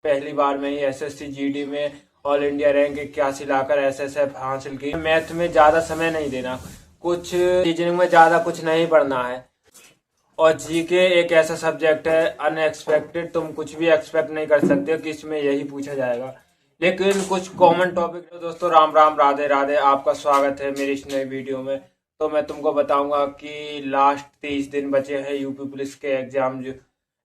पहली बार में ही SSC GD में ऑल इंडिया रैंक 81 लाकर एसएसएफ हासिल की। मैथ में ज़्यादा समय नहीं देना, कुछ रीजनिंग में ज़्यादा कुछ नहीं पढ़ना है। और जीके एक ऐसा सब्जेक्ट है अनएक्सपेक्टेड, तुम कुछ भी एक्सपेक्ट नहीं कर सकते हो कि इसमें यही पूछा जाएगा, लेकिन कुछ कॉमन टॉपिक। तो दोस्तों राम राम राधे राधे, आपका स्वागत है मेरी इस नई वीडियो में। तो मैं तुमको बताऊंगा कि लास्ट 30 दिन बचे हैं यूपी पुलिस के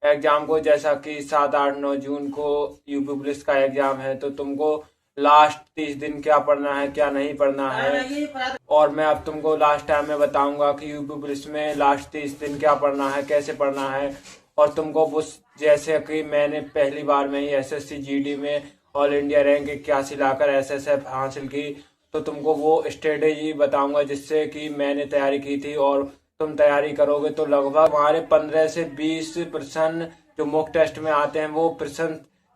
एग्जाम को, जैसा कि 7, 8, 9 जून को यूपी पुलिस का एग्जाम है। तो तुमको लास्ट 30 दिन क्या पढ़ना है क्या नहीं पढ़ना है, और मैं अब तुमको लास्ट टाइम में बताऊंगा कि यूपी पुलिस में लास्ट 30 दिन क्या पढ़ना है, कैसे पढ़ना है। और तुमको जैसे कि मैंने पहली बार में ही एसएससी जीडी में ऑल इंडिया रैंक 81 लाकर एसएसएफ हासिल की, तो तुमको वो स्ट्रेटेजी बताऊंगा जिससे कि मैंने तैयारी की थी और तुम तैयारी करोगे तो लगभग हमारे 15 से 20% जो मॉक टेस्ट में आते हैं वो %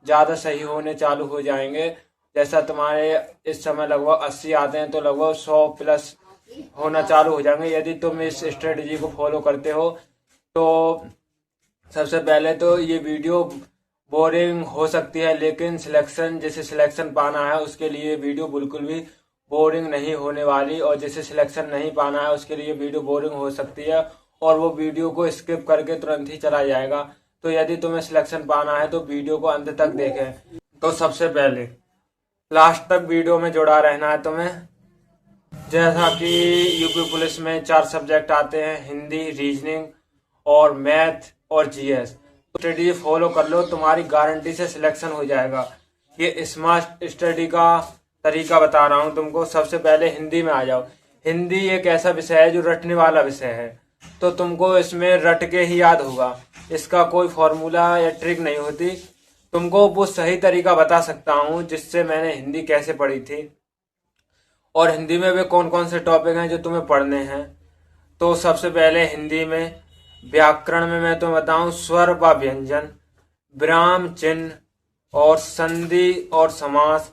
ज़्यादा सही होने चालू हो जाएंगे। जैसा तुम्हारे इस समय लगभग 80 आते हैं तो लगभग 100+ होना चालू हो जाएंगे यदि तुम इस स्ट्रेटेजी को फॉलो करते हो। तो सबसे पहले तो ये वीडियो बोरिंग हो सकती है, लेकिन जिसे सिलेक्शन पाना है उसके लिए वीडियो बिल्कुल भी बोरिंग नहीं होने वाली, और जिसे सिलेक्शन नहीं पाना है उसके लिए वीडियो बोरिंग हो सकती है और वो वीडियो को स्किप करके तुरंत ही चला जाएगा। तो यदि तुम्हें सिलेक्शन पाना है तो वीडियो को अंत तक देखें। तो सबसे पहले लास्ट तक वीडियो में जुड़ा रहना है तुम्हें। जैसा कि यूपी पुलिस में 4 सब्जेक्ट आते हैं, हिंदी, रीजनिंग और मैथ और जीएस। तो स्टडी फॉलो कर लो, तुम्हारी गारंटी से सिलेक्शन हो जाएगा। ये स्मार्ट स्टडी का तरीका बता रहा हूँ तुमको। सबसे पहले हिंदी में आ जाओ। हिंदी एक ऐसा विषय है जो रटने वाला विषय है, तो तुमको इसमें रट के ही याद होगा, इसका कोई फॉर्मूला या ट्रिक नहीं होती। तुमको वो सही तरीका बता सकता हूँ जिससे मैंने हिंदी कैसे पढ़ी थी, और हिंदी में भी कौन कौन से टॉपिक हैं जो तुम्हें पढ़ने हैं। तो सबसे पहले हिंदी में व्याकरण में मैं तुम्हें बताऊं, स्वर व व्यंजन, विराम चिन्ह और संधि और समास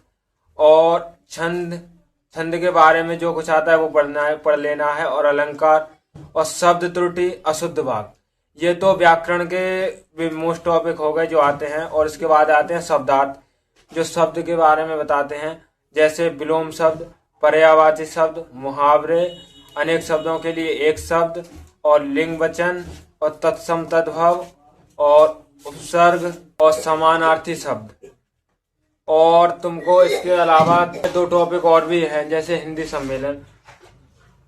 और छंद के बारे में जो कुछ आता है वो पढ़ लेना है, और अलंकार और शब्द त्रुटि, अशुद्ध भाग। ये तो व्याकरण के मोस्ट टॉपिक हो गए जो आते हैं। और इसके बाद आते हैं शब्दार्थ, जो शब्द के बारे में बताते हैं, जैसे विलोम शब्द, पर्यायवाची शब्द, मुहावरे, अनेक शब्दों के लिए एक शब्द, और लिंग वचन और तत्सम तद्भव और उपसर्ग और समानार्थी शब्द। और तुमको इसके अलावा 2 टॉपिक और भी हैं, जैसे हिंदी सम्मेलन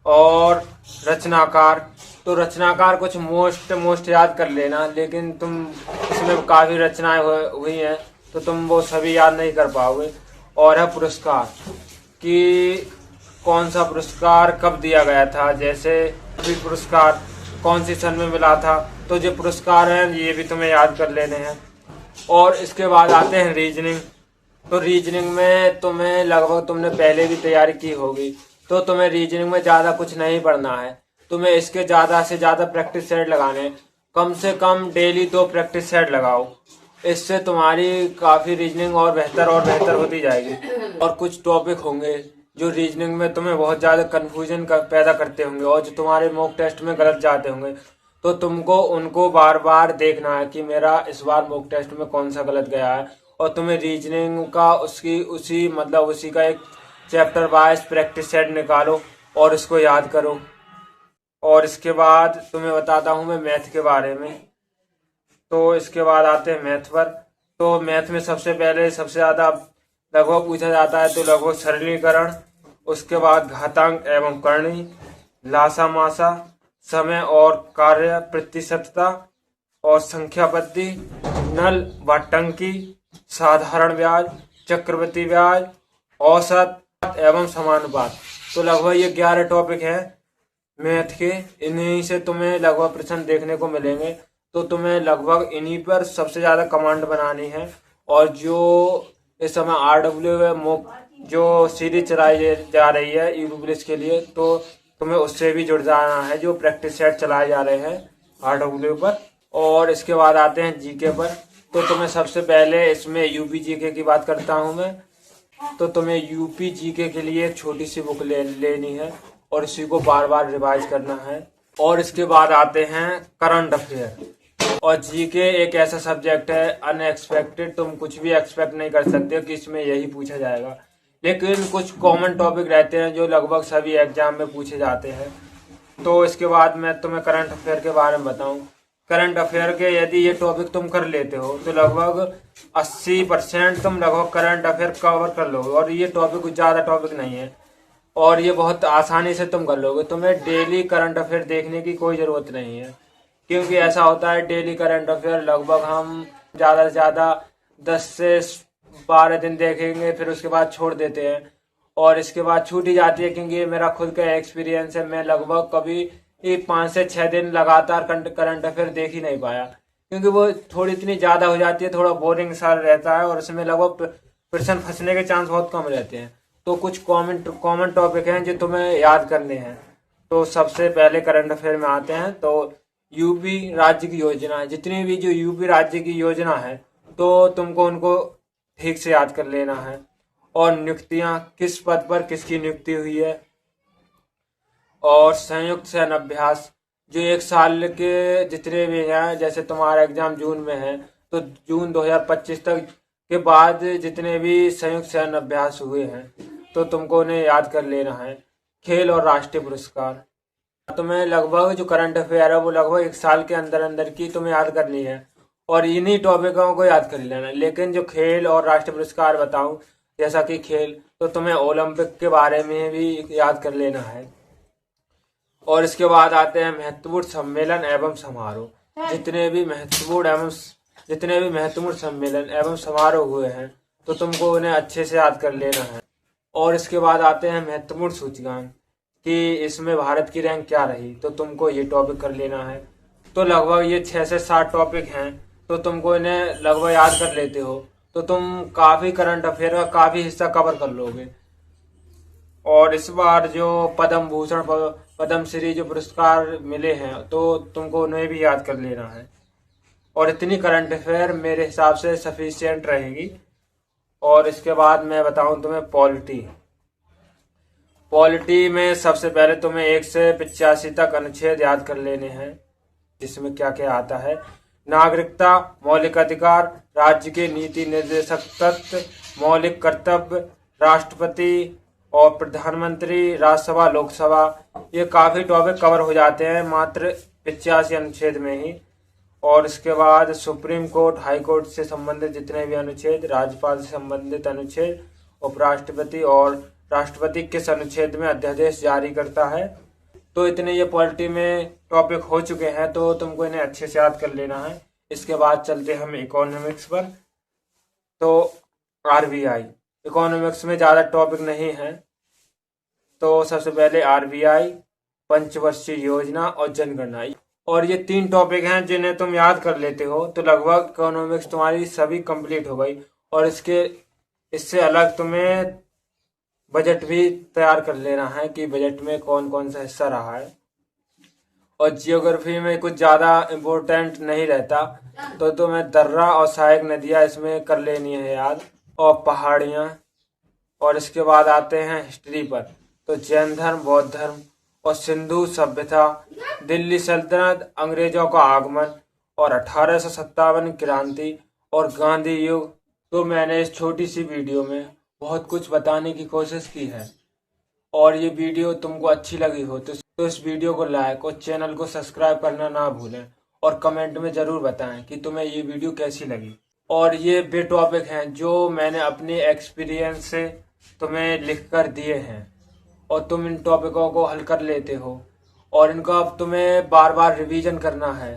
और रचनाकार। तो रचनाकार कुछ मोस्ट याद कर लेना, लेकिन तुम इसमें काफ़ी रचनाएं हुई हैं तो तुम वो सभी याद नहीं कर पाओगे। और है पुरस्कार, कि कौन सा पुरस्कार कब दिया गया था, जैसे पुरस्कार कौन सी सन में मिला था, तो जो पुरस्कार हैं ये भी तुम्हें याद कर लेने हैं। और इसके बाद आते हैं रीजनिंग। तो रीजनिंग में तुम्हें लगभग तुमने पहले भी तैयारी की होगी, तो तुम्हें रीजनिंग में ज़्यादा कुछ नहीं पढ़ना है। तुम्हें इसके ज़्यादा से ज़्यादा प्रैक्टिस सेट लगाने, कम से कम डेली 2 प्रैक्टिस सेट लगाओ। इससे तुम्हारी काफ़ी रीजनिंग और बेहतर होती जाएगी। और कुछ टॉपिक होंगे जो रीजनिंग में तुम्हें बहुत ज़्यादा कन्फ्यूजन पैदा करते होंगे और जो तुम्हारे मॉक टेस्ट में गलत जाते होंगे, तो तुमको उनको बार बार देखना है कि मेरा इस बार मॉक टेस्ट में कौन सा गलत गया है। और तुम्हें रीजनिंग का उसी का एक चैप्टर वाइज प्रैक्टिस सेट निकालो और इसको याद करो। और इसके बाद तुम्हें बताता हूँ मैं मैथ के बारे में। तो इसके बाद आते हैं मैथ पर। तो मैथ में सबसे पहले सबसे ज़्यादा लगभग पूछा जाता है तो लगभग सरलीकरण, उसके बाद घातांक एवं करणी, लासा मासा, समय और कार्य प्रतिशतता और संख्या पद्धति, नल व टंकी, साधारण ब्याज, चक्रवृद्धि ब्याज, औसत एवं समानुपात। तो लगभग ये 11 टॉपिक हैं मैथ के। इन्हीं से तुम्हें लगभग प्रश्न देखने को मिलेंगे, तो तुम्हें लगभग इन्हीं पर सबसे ज़्यादा कमांड बनानी है। और जो इस समय RW जो सीरीज चलाई जा रही है यूपी पुलिस के लिए, तो तुम्हें उससे भी जुड़ जाना है, जो प्रैक्टिस सेट चलाए जा रहे हैं RW पर। और इसके बाद आते हैं जीके पर। तो तुम्हें सबसे पहले इसमें यूपी जीके की बात करता हूँ मैं। तो तुम्हें यूपी जीके के लिए एक छोटी सी बुक लेनी है और इसी को बार बार रिवाइज करना है। और इसके बाद आते हैं करंट अफेयर। और जीके एक ऐसा सब्जेक्ट है अनएक्सपेक्टेड, तुम कुछ भी एक्सपेक्ट नहीं कर सकते हो कि इसमें यही पूछा जाएगा, लेकिन कुछ कॉमन टॉपिक रहते हैं जो लगभग सभी एग्जाम में पूछे जाते हैं। तो इसके बाद मैं तुम्हें करंट अफेयर के बारे में बताऊं। करंट अफेयर के यदि ये टॉपिक तुम कर लेते हो तो लगभग 80% तुम लगभग करंट अफेयर कवर कर लोगे, और ये टॉपिक कुछ ज़्यादा टॉपिक नहीं है और ये बहुत आसानी से तुम कर लोगे। तुम्हें डेली करंट अफेयर देखने की कोई ज़रूरत नहीं है, क्योंकि ऐसा होता है डेली करंट अफेयर लगभग हम ज़्यादा से ज़्यादा 10 से 12 दिन देखेंगे, फिर उसके बाद छोड़ देते हैं और इसके बाद छूट ही जाती है। क्योंकि ये मेरा खुद का एक्सपीरियंस है, मैं लगभग कभी 5 से 6 दिन लगातार करंट अफेयर देख ही नहीं पाया, क्योंकि वो थोड़ी इतनी ज़्यादा हो जाती है, थोड़ा बोरिंग सा रहता है और उसमें लगभग प्रश्न फंसने के चांस बहुत कम रहते हैं। तो कुछ कॉमन टॉपिक हैं जो तुम्हें याद करने हैं। तो सबसे पहले करंट अफेयर में आते हैं। तो यूपी राज्य की योजना, जितनी भी जो यूपी राज्य की योजना है तो तुमको उनको ठीक से याद कर लेना है। और नियुक्तियां, किस पद पर किसकी नियुक्ति हुई है। और संयुक्त सैन्य अभ्यास, जो 1 साल के जितने भी हैं, जैसे तुम्हारा एग्जाम जून में है तो जून 2025 तक के बाद जितने भी संयुक्त सैन्य अभ्यास हुए हैं तो तुमको उन्हें याद कर लेना है। खेल और राष्ट्रीय पुरस्कार, तुम्हें लगभग जो करंट अफेयर है वो लगभग 1 साल के अंदर अंदर की तुम्हें याद करनी है और इन्हीं टॉपिकों को याद कर लेना है। लेकिन जो खेल और राष्ट्रीय पुरस्कार बताऊं, जैसा कि खेल, तो तुम्हें ओलंपिक के बारे में भी याद कर लेना है। और इसके बाद आते हैं महत्वपूर्ण सम्मेलन एवं समारोह। जितने भी महत्वपूर्ण सम्मेलन एवं समारोह हुए हैं तो तुमको उन्हें अच्छे से याद कर लेना है। और इसके बाद आते हैं महत्वपूर्ण सूचकांक, कि इसमें भारत की रैंक क्या रही, तो तुमको ये टॉपिक कर लेना है। तो लगभग ये 6 से 7 टॉपिक हैं, तो तुमको इन्हें लगभग याद कर लेते हो तो तुम काफ़ी करंट अफेयर का काफ़ी हिस्सा कवर कर लोगे। और इस बार जो पद्म भूषण पद्म श्री जो पुरस्कार मिले हैं तो तुमको उन्हें भी याद कर लेना है। और इतनी करंट अफेयर मेरे हिसाब से सफिशिएंट रहेगी। और इसके बाद मैं बताऊं तुम्हें पॉलिटी में सबसे पहले तुम्हें 1 से 85 तक अनुच्छेद याद कर लेने हैं, जिसमें क्या क्या आता है। नागरिकता, मौलिक अधिकार, राज्य के नीति निर्देशक तत्व, मौलिक कर्तव्य, राष्ट्रपति और प्रधानमंत्री, राज्यसभा, लोकसभा, ये काफ़ी टॉपिक कवर हो जाते हैं मात्र 85 अनुच्छेद में ही। और इसके बाद सुप्रीम कोर्ट, हाई कोर्ट से संबंधित जितने भी अनुच्छेद, राज्यपाल से संबंधित अनुच्छेद, उपराष्ट्रपति और राष्ट्रपति किस अनुच्छेद में अध्यादेश जारी करता है। तो इतने ये पॉलिटी में टॉपिक हो चुके हैं तो तुमको इन्हें अच्छे से याद कर लेना है। इसके बाद चलते हम इकोनॉमिक्स पर। तो आरबीआई, इकोनॉमिक्स में ज़्यादा टॉपिक नहीं है। तो सबसे पहले आरबीआई, पंचवर्षीय योजना और जनगणना, और ये 3 टॉपिक हैं जिन्हें तुम याद कर लेते हो तो लगभग इकोनॉमिक्स तुम्हारी सभी कंप्लीट हो गई। और इससे अलग तुम्हें बजट भी तैयार कर लेना है कि बजट में कौन कौन सा हिस्सा रहा है। और जियोग्राफी में कुछ ज़्यादा इम्पोर्टेंट नहीं रहता, तो तुम्हें दर्रा और सहायक नदियाँ इसमें कर लेनी है याद, और पहाड़ियाँ। और इसके बाद आते हैं हिस्ट्री पर। तो जैन धर्म, बौद्ध धर्म और सिंधु सभ्यता, दिल्ली सल्तनत, अंग्रेजों का आगमन और 1857 क्रांति और गांधी युग। तो मैंने इस छोटी सी वीडियो में बहुत कुछ बताने की कोशिश की है, और ये वीडियो तुमको अच्छी लगी हो तो इस वीडियो को लाइक और चैनल को सब्सक्राइब करना ना भूलें, और कमेंट में ज़रूर बताएं कि तुम्हें ये वीडियो कैसी लगी। और ये वे टॉपिक हैं जो मैंने अपने एक्सपीरियंस से तुम्हें लिख कर दिए हैं, और तुम इन टॉपिकों को हल कर लेते हो, और इनका अब तुम्हें बार बार रिवीजन करना है।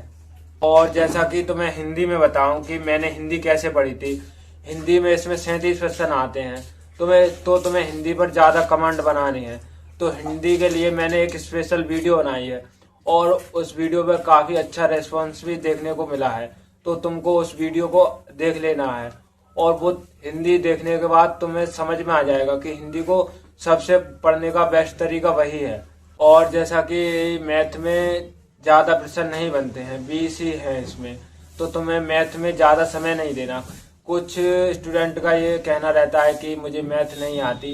और जैसा कि तुम्हें हिंदी में बताऊं कि मैंने हिंदी कैसे पढ़ी थी, हिंदी में इसमें 37 क्वेश्चन आते हैं। तुम्हें हिंदी पर ज़्यादा कमांड बनानी है, तो हिंदी के लिए मैंने एक स्पेशल वीडियो बनाई है, और उस वीडियो पर काफ़ी अच्छा रेस्पॉन्स भी देखने को मिला है। तो तुमको उस वीडियो को देख लेना है, और वो हिंदी देखने के बाद तुम्हें समझ में आ जाएगा कि हिंदी को सबसे पढ़ने का बेस्ट तरीका वही है। और जैसा कि मैथ में ज़्यादा प्रश्न नहीं बनते हैं, 20 ही है इसमें, तो तुम्हें मैथ में ज़्यादा समय नहीं देना। कुछ स्टूडेंट का ये कहना रहता है कि मुझे मैथ नहीं आती,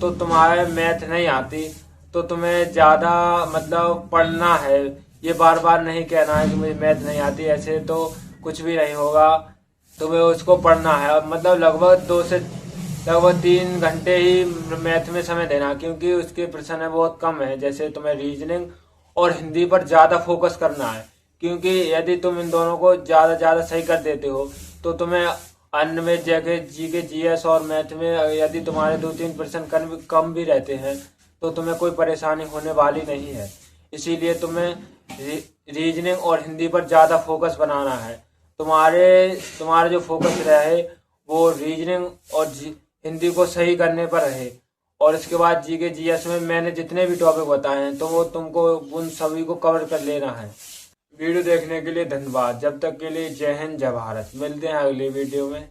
तो तुम्हारे मैथ नहीं आती तो तुम्हें ज़्यादा मतलब पढ़ना है ये बार बार नहीं कहना है कि मुझे मैथ नहीं आती, ऐसे तो कुछ भी नहीं होगा। तुम्हें उसको पढ़ना है, मतलब लगभग 3 घंटे ही मैथ में समय देना, क्योंकि उसके प्रश्न बहुत कम है। जैसे तुम्हें रीजनिंग और हिंदी पर ज़्यादा फोकस करना है, क्योंकि यदि तुम इन दोनों को ज़्यादा सही कर देते हो तो तुम्हें अन्य में जगह जीके जीएस और मैथ में यदि तुम्हारे 2-3 प्रश्न कम भी रहते हैं तो तुम्हें कोई परेशानी होने वाली नहीं है। इसीलिए तुम्हें रीजनिंग और हिंदी पर ज़्यादा फोकस बनाना है। तुम्हारा जो फोकस रहे वो रीजनिंग और हिंदी को सही करने पर रहे। और इसके बाद जीके जीएस में मैंने जितने भी टॉपिक बताए हैं तो वो तुमको उन सभी को कवर कर लेना है। वीडियो देखने के लिए धन्यवाद। जब तक के लिए जय हिंद जय भारत। मिलते हैं अगली वीडियो में।